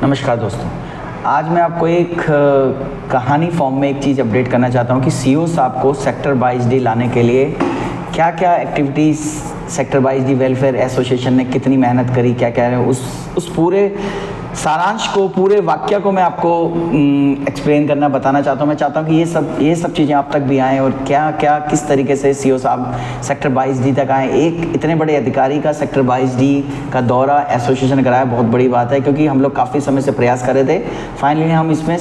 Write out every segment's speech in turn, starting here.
नमस्कार दोस्तों। आज मैं आपको एक कहानी फॉर्म में एक चीज़ अपडेट करना चाहता हूँ कि सीईओ साहब को सेक्टर 22D लाने के लिए क्या क्या activities sector 22D welfare association ने कितनी मेहनत करी, क्या क्या है उस पूरे सारांश को, पूरे वाक्य को मैं आपको एक्सप्लेन करना, बताना चाहता हूँ। मैं चाहता हूँ कि ये सब चीज़ें आप तक भी आएँ और क्या क्या किस तरीके से सीईओ साहब सेक्टर 22D तक आए। एक इतने बड़े अधिकारी का सेक्टर 22D का दौरा एसोसिएशन ने कराया, बहुत बड़ी बात है, क्योंकि हम लोग काफ़ी समय से प्रयास कर रहे थे, फाइनली हम इसमें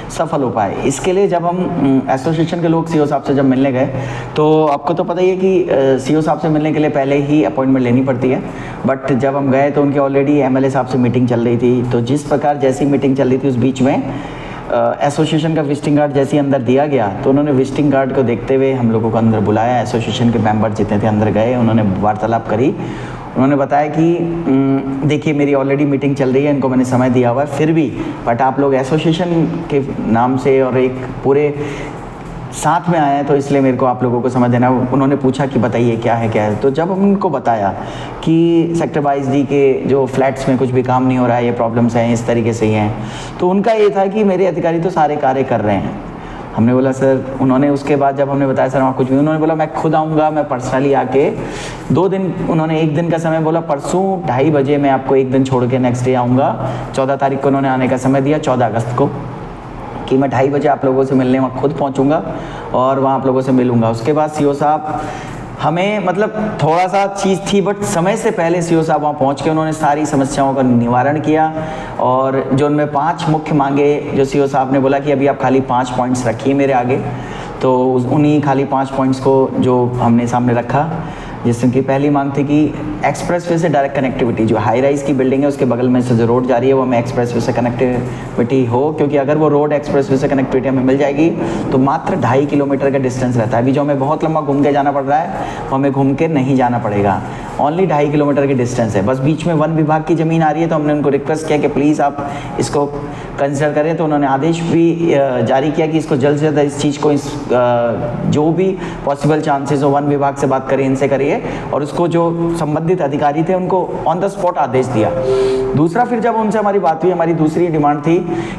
सफल हो पाए। इसके लिए जब हम एसोसिएशन के लोग सीईओ साहब से जब मिलने गए, तो आपको तो पता ही है कि सीईओ साहब से मिलने के लिए पहले ही अपॉइंटमेंट लेनी पड़ती है। बट जब हम गए तो उनकी ऑलरेडी एमएलए साहब से मीटिंग चल रही थी। तो जिस प्रकार जैसी मीटिंग चल रही थी उस बीच में एसोसिएशन का विजिटिंग कार्ड जैसे ही अंदर दिया गया, तो उन्होंने विजिटिंग कार्ड को देखते हुए हम लोगों को अंदर बुलाया। एसोसिएशन के मेंबर जितने थे अंदर गए, उन्होंने वार्तालाप करी। उन्होंने बताया कि देखिए मेरी ऑलरेडी मीटिंग चल रही है, इनको मैंने समय दिया हुआ है, फिर भी बट आप लोग एसोसिएशन के नाम से और एक पूरे साथ में आए हैं, तो इसलिए मेरे को आप लोगों को समझ देना। उन्होंने पूछा कि बताइए क्या है। तो जब हम उनको बताया कि सेक्टर 22D के जो फ्लैट्स में कुछ भी काम नहीं हो रहा है, ये प्रॉब्लम्स हैं, इस तरीके से ही हैं, तो उनका ये था कि मेरे अधिकारी तो सारे कार्य कर रहे हैं। हमने बोला सर, उन्होंने उसके बाद जब हमने बताया सर वहाँ कुछ भी, उन्होंने बोला मैं खुद आऊँगा, मैं पर्सनली आके 2 दिन, उन्होंने 1 दिन का समय बोला, परसों 2:30 बजे मैं आपको 1 दिन छोड़ के नेक्स्ट डे आऊँगा। 14 तारीख को उन्होंने आने का समय दिया, 14 अगस्त को, कि मैं 2:30 बजे आप लोगों से मिलने वहाँ खुद पहुँचूँगा और वहाँ आप लोगों से मिलूँगा। उसके बाद सीईओ साहब हमें मतलब थोड़ा सा चीज़ थी, बट समय से पहले सीईओ साहब वहाँ पहुँच के उन्होंने सारी समस्याओं का निवारण किया। और जो उनमें 5 मुख्य मांगे, जो सीईओ साहब ने बोला कि अभी आप खाली 5 पॉइंट्स रखिए मेरे आगे, तो उन्हीं खाली 5 पॉइंट्स को जो हमने सामने रखा। जिसमें कि पहली मांग थी कि एक्सप्रेसवे से डायरेक्ट कनेक्टिविटी, जो हाई राइज की बिल्डिंग है उसके बगल में से जो रोड जा रही है वो हमें एक्सप्रेसवे से कनेक्टिविटी हो, क्योंकि अगर वो रोड एक्सप्रेसवे से कनेक्टिविटी हमें मिल जाएगी तो मात्र 2.5 किलोमीटर का डिस्टेंस रहता है। अभी जो हमें बहुत लंबा घूम के जाना पड़ रहा है वो हमें घूम के नहीं जाना पड़ेगा, ओनली 2.5 किलोमीटर की डिस्टेंस है। बस बीच में वन विभाग की ज़मीन आ रही है, तो हमने उनको रिक्वेस्ट किया कि प्लीज़ आप इसको कंसिडर करें। तो उन्होंने आदेश भी जारी किया कि इसको जल्द से जल्द इस चीज़ को जो भी पॉसिबल चांसेस हो वन विभाग से बात करिए, इनसे करिए, और उसको जो संबंधित अधिकारी थे उनको ऑन द स्पॉट आदेश दिया। दूसरा, फिर जब उनसे हमारी बात हुई, हमारी दूसरी डिमांड थी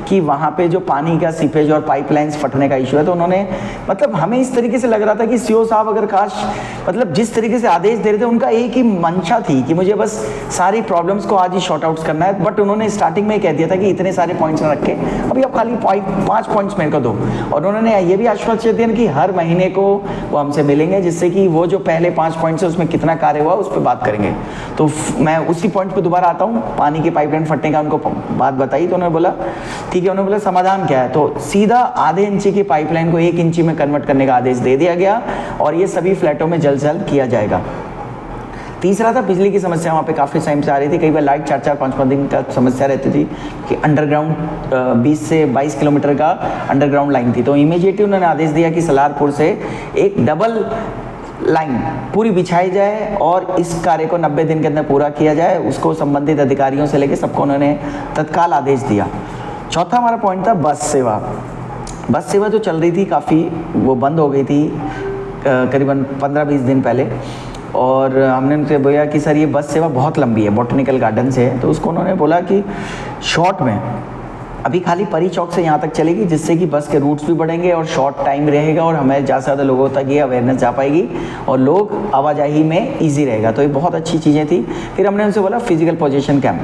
कि वहाँ पे जो पानी का सीपेज और पाइपलाइंस फटने का इशू है, तो उन्होंने मतलब हमें इस तरीके से लग रहा था कि सीईओ साहब अगर काश मतलब जिस तरीके से आदेश दे रहे थे, उनका एक ही मंशा थी कि मुझे बस सारी प्रॉब्लम्स को आज ही शॉर्ट आउट करना है। बट उन्होंने स्टार्टिंग में कह दिया था कि इतने सारे पॉइंट्स ना रखे, अभी आप खाली 5 पॉइंट्स मेरे को दो। और उन्होंने ये भी आश्वासन दिया कि हर महीने को वो हमसे मिलेंगे, जिससे कि वो जो पहले 5 पॉइंट्स है उसमें कितना कार्य हुआ उस पर बात करेंगे। तो मैं उसी पॉइंट पे दोबारा आता हूँ, पानी की पाइपलाइन फटने का उनको बात बताई, तो उन्होंने बोला ठीक है। उन्होंने बोला समाधान क्या है, तो सीधा आधे इंची की पाइपलाइन को 1 इंची में कन्वर्ट करने का आदेश दे दिया गया, और ये सभी फ्लैटों में जल्द से जल्द किया जाएगा। तीसरा था बिजली की समस्या, वहाँ पे काफ़ी टाइम से आ रही थी, कई बार लाइट 4-4, 5-5 दिन का समस्या रहती थी कि अंडरग्राउंड 20 से 22 किलोमीटर का अंडरग्राउंड लाइन थी। तो इमीडिएटली उन्होंने आदेश दिया कि सलारपुर से एक डबल लाइन पूरी बिछाई जाए और इस कार्य को 90 दिन के अंदर पूरा किया जाए। उसको संबंधित अधिकारियों से लेकर सबको उन्होंने तत्काल आदेश दिया। चौथा हमारा पॉइंट था बस सेवा। बस सेवा जो चल रही थी काफ़ी, वो बंद हो गई थी करीबन 15-20 दिन पहले, और हमने उनसे बोला कि सर ये बस सेवा बहुत लंबी है, बॉटनिकल गार्डन से है। तो उसको उन्होंने बोला कि शॉर्ट में अभी खाली परी चौक से यहाँ तक चलेगी, जिससे कि बस के रूट्स भी बढ़ेंगे और शॉर्ट टाइम रहेगा, और हमें ज़्यादा से ज़्यादा लोगों तक ये अवेयरनेस जा पाएगी और लोग आवाजाही में ईजी रहेगा। तो ये बहुत अच्छी चीज़ें थी। फिर हमने उनसे बोला फिजिकल पोजीशन कैंप।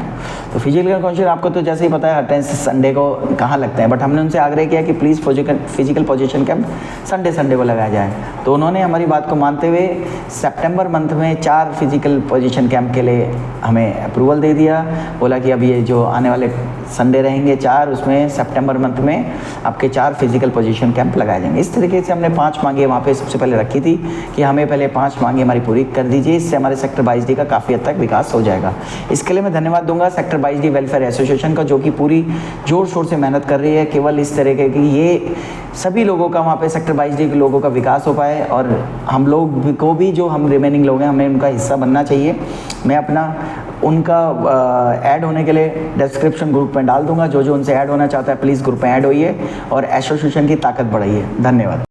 तो फिजिकल पोजीशन आपको तो जैसे ही पता है हर टाइम संडे को कहाँ लगते हैं, बट हमने उनसे आग्रह किया कि please physical position camp Sunday को लगाया जाए। तो उन्होंने हमारी बात को मानते हुए सितंबर मंथ में 4 फिजिकल पोजीशन कैंप के लिए हमें अप्रूवल दे दिया। बोला कि अब ये जो आने वाले संडे रहेंगे 4, उसमें सितंबर मंथ में आपके 4 फिजिकल पोजीशन कैंप लगाए जाएंगे। इस तरीके से हमने 5 मांगे वहाँ पे सबसे पहले रखी थी कि हमें पहले 5 मांगे हमारी पूरी कर दीजिए, इससे हमारे सेक्टर 22D का काफ़ी हद तक विकास हो जाएगा। इसके लिए मैं धन्यवाद दूंगा सेक्टर 22D वेलफेयर एसोसिएशन का, जो कि पूरी जोर शोर से मेहनत कर रही है केवल इस तरीके की ये सभी लोगों का वहाँ पे सेक्टर 22D के लोगों का विकास हो पाए, और हम लोग को भी जो हम रिमेनिंग लोग हैं हमें उनका हिस्सा बनना चाहिए। मैं अपना उनका ऐड होने के लिए डिस्क्रिप्शन ग्रुप में डाल दूंगा। जो जो उनसे ऐड होना चाहता है प्लीज़ ग्रुप में ऐड होइए और एसोसिएशन की ताकत बढ़ाइए। धन्यवाद।